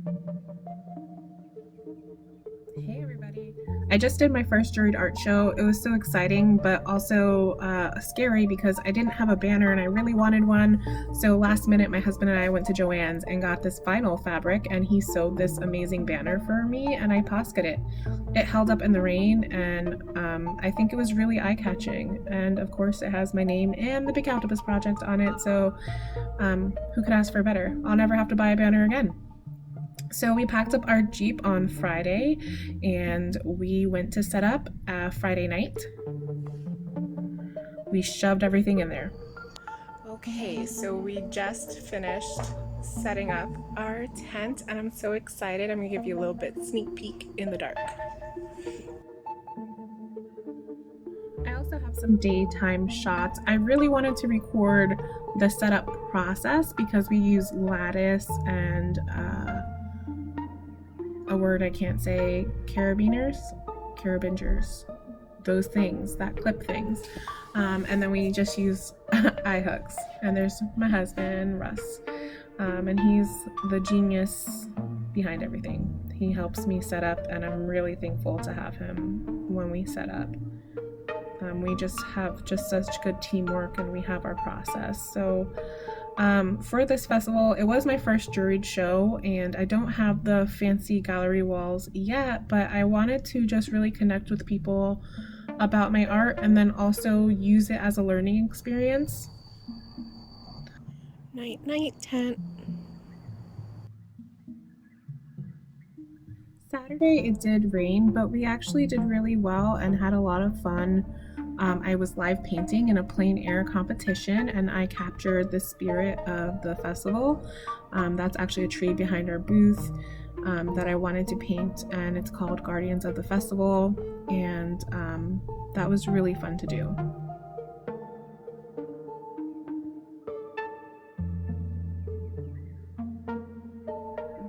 Hey everybody. I just did my first Juried art show. It was so exciting, but also scary because I didn't have a banner and I really wanted one. So last minute, my husband and I went to Joann's and got this vinyl fabric, and he sewed this amazing banner for me, and I posted it. It held up in the rain, and I think it was really eye-catching. And of course, it has my name and the Big Octopus Project on it, so who could ask for better? I'll never have to buy a banner again. So we packed up our Jeep on Friday and we went to set up Friday night. We shoved everything in there. Okay, so we just finished setting up our tent and I'm so excited. I'm gonna give you a little bit sneak peek in the dark. I also have some daytime shots. I really wanted to record the setup process because we use lattice and a word I can't say, carabiners, those things, that clip things. And then we just use eye hooks. And there's my husband, Russ, and he's the genius behind everything. He helps me set up, and I'm really thankful to have him when we set up. We just have such good teamwork, and we have our process. So for this festival, it was my first juried show, and I don't have the fancy gallery walls yet, but I wanted to just really connect with people about my art and then also use it as a learning experience. Night tent. Saturday it did rain, but we actually did really well and had a lot of fun. I was live painting in a plein air competition and I captured the spirit of the festival. That's actually a tree behind our booth that I wanted to paint, and it's called Guardians of the Festival, and that was really fun to do.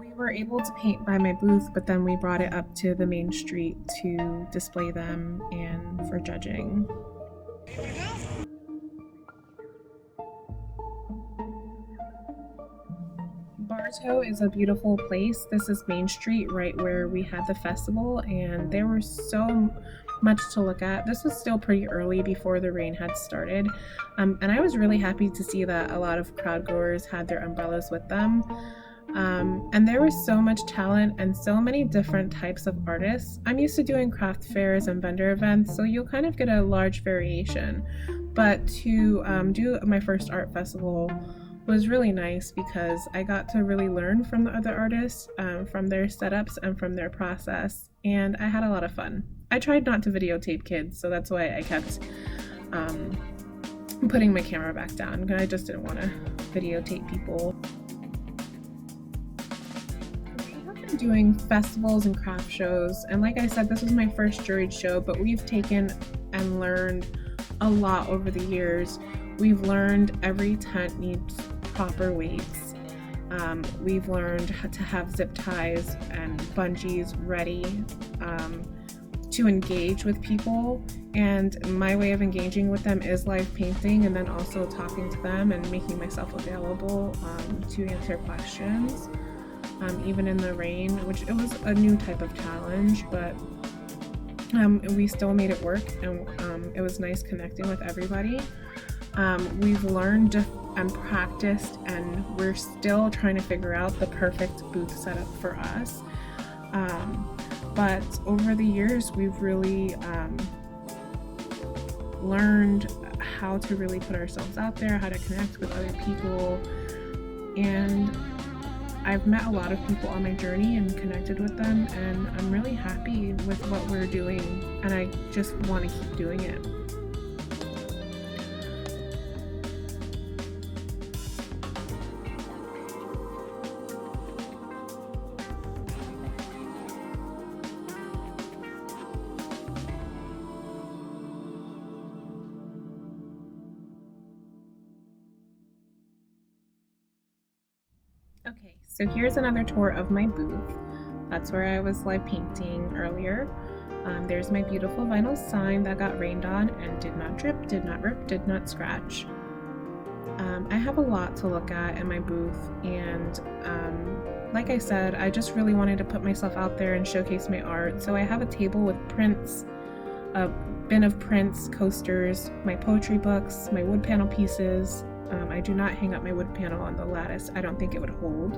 We were able to paint by my booth, but then we brought it up to the main street to display them and for judging. Bartow is a beautiful place. This is Main Street, right where we had the festival, and there was so much to look at. This was still pretty early before the rain had started, and I was really happy to see that a lot of crowd goers had their umbrellas with them. And there was so much talent and so many different types of artists. I'm used to doing craft fairs and vendor events, so you'll kind of get a large variation. But to do my first art festival was really nice because I got to really learn from the other artists, from their setups and from their process, and I had a lot of fun. I tried not to videotape kids, so that's why I kept putting my camera back down. I just didn't want to videotape people. Doing festivals and craft shows, and like I said, this was my first juried show, but we've taken and learned a lot over the years. We've learned every tent needs proper weights. We've learned how to have zip ties and bungees ready to engage with people, and my way of engaging with them is live painting and then also talking to them and making myself available to answer questions. Even in the rain, which it was a new type of challenge, but we still made it work, and it was nice connecting with everybody. We've learned and practiced, and we're still trying to figure out the perfect booth setup for us. But over the years, we've really learned how to really put ourselves out there, how to connect with other people, and I've met a lot of people on my journey and connected with them, and I'm really happy with what we're doing, and I just want to keep doing it. Okay, so here's another tour of my booth. That's where I was live painting earlier. There's my beautiful vinyl sign that got rained on and did not drip, did not rip, did not scratch. I have a lot to look at in my booth, and like I said, I just really wanted to put myself out there and showcase my art. So I have a table with prints, a bin of prints, coasters, my poetry books, my wood panel pieces. I do not hang up my wood panel on the lattice. I don't think it would hold.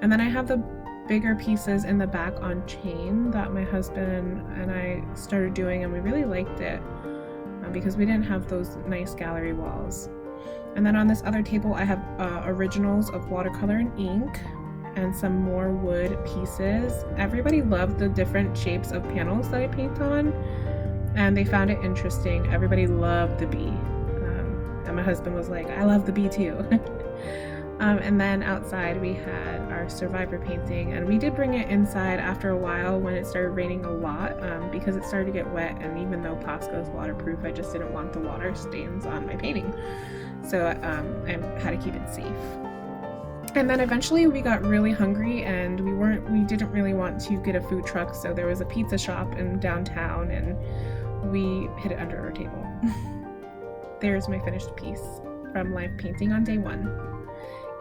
And then I have the bigger pieces in the back on chain that my husband and I started doing, and we really liked it because we didn't have those nice gallery walls. And then on this other table I have originals of watercolor and ink and some more wood pieces. Everybody loved the different shapes of panels that I paint on, and they found it interesting. Everybody loved the bee, and my husband was like, I love the bee too. And then outside we had our survivor painting, and we did bring it inside after a while when it started raining a lot, because it started to get wet, and even though Posca is waterproof, I just didn't want the water stains on my painting, so I had to keep it safe. And then eventually we got really hungry, and we didn't really want to get a food truck, so there was a pizza shop in downtown, and we hid it under our table. There's my finished piece from live painting on day 1.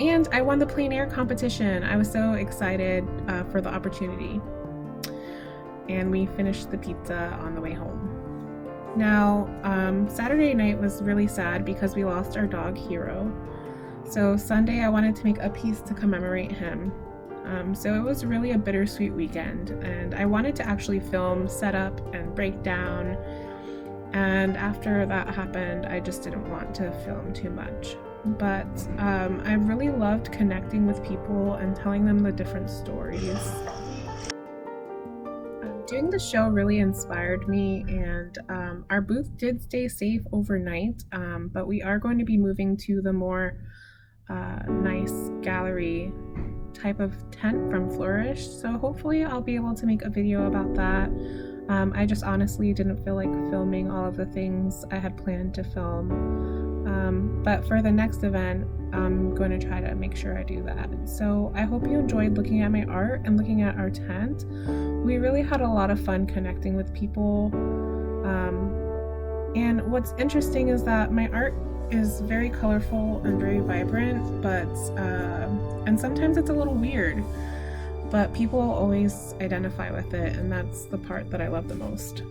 And I won the Plein Air Competition. I was so excited for the opportunity. And we finished the pizza on the way home. Now, Saturday night was really sad because we lost our dog, Hero. So Sunday I wanted to make a piece to commemorate him. So it was really a bittersweet weekend, and I wanted to actually film setup and breakdown. And after that happened, I just didn't want to film too much. But I really loved connecting with people and telling them the different stories. Doing the show really inspired me, and our booth did stay safe overnight, but we are going to be moving to the more nice gallery type of tent from Flourish, so hopefully I'll be able to make a video about that. I just honestly didn't feel like filming all of the things I had planned to film. But for the next event, I'm going to try to make sure I do that. So I hope you enjoyed looking at my art and looking at our tent. We really had a lot of fun connecting with people. And what's interesting is that my art is very colorful and very vibrant, but and sometimes it's a little weird, but people always identify with it, and that's the part that I love the most.